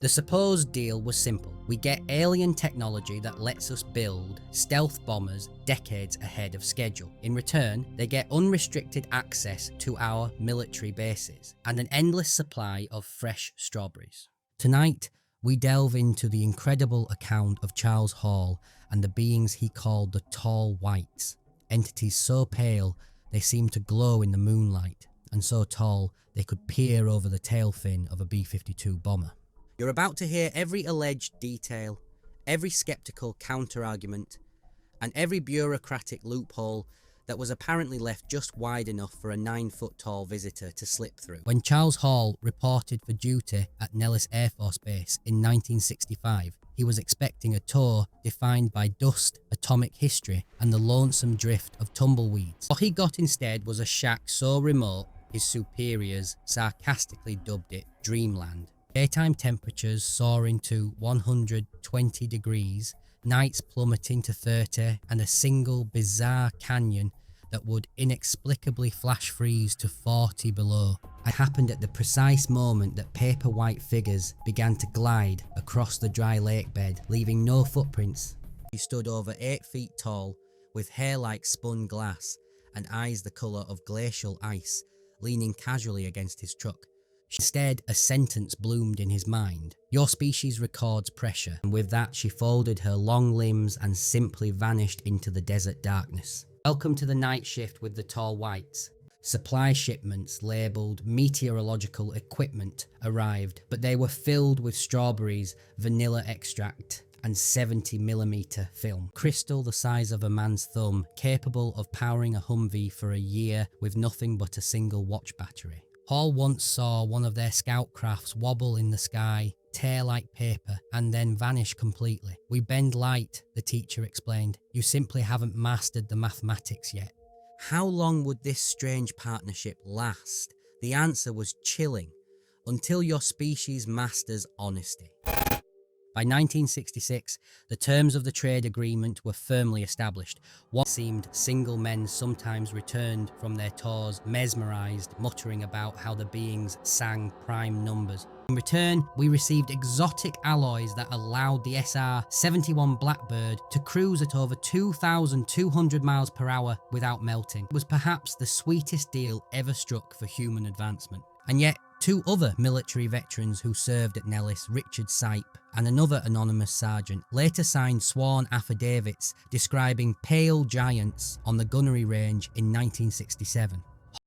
The supposed deal was simple. We get alien technology that lets us build stealth bombers decades ahead of schedule. In return, they get unrestricted access to our military bases and an endless supply of fresh strawberries. Tonight, we delve into the incredible account of Charles Hall and the beings he called the Tall Whites, entities so pale they seemed to glow in the moonlight, and so tall they could peer over the tail fin of a B-52 bomber. You're about to hear every alleged detail, every skeptical counter-argument, and every bureaucratic loophole that was apparently left just wide enough for a 9-foot-tall visitor to slip through. When Charles Hall reported for duty at Nellis Air Force Base in 1965, he was expecting a tour defined by dust, atomic history, and the lonesome drift of tumbleweeds. What he got instead was a shack so remote, his superiors sarcastically dubbed it Dreamland. Daytime temperatures soaring to 120 degrees, nights plummeting to 30, and a single bizarre canyon that would inexplicably flash freeze to 40 below. It happened at the precise moment that paper white figures began to glide across the dry lake bed, leaving no footprints. He stood over 8 feet tall, with hair like spun glass and eyes the colour of glacial ice, leaning casually against his truck. Instead, a sentence bloomed in his mind. Your species records pressure, and with that she folded her long limbs and simply vanished into the desert darkness. Welcome to the night shift with the Tall Whites. Supply shipments labelled meteorological equipment arrived, but they were filled with strawberries, vanilla extract, and 70mm film. Crystal the size of a man's thumb, capable of powering a Humvee for a year with nothing but a single watch battery. Hall once saw one of their scout crafts wobble in the sky, tear like paper, and then vanish completely. We bend light, the teacher explained. You simply haven't mastered the mathematics yet. How long would this strange partnership last? The answer was chilling. Until your species masters honesty. By 1966, the terms of the trade agreement were firmly established. What seemed single men sometimes returned from their tours mesmerised, muttering about how the beings sang prime numbers. In return, we received exotic alloys that allowed the SR-71 Blackbird to cruise at over 2,200 miles per hour without melting. It was perhaps the sweetest deal ever struck for human advancement. And yet, 2 other military veterans who served at Nellis, Richard Sipe and another anonymous sergeant, later signed sworn affidavits describing pale giants on the gunnery range in 1967.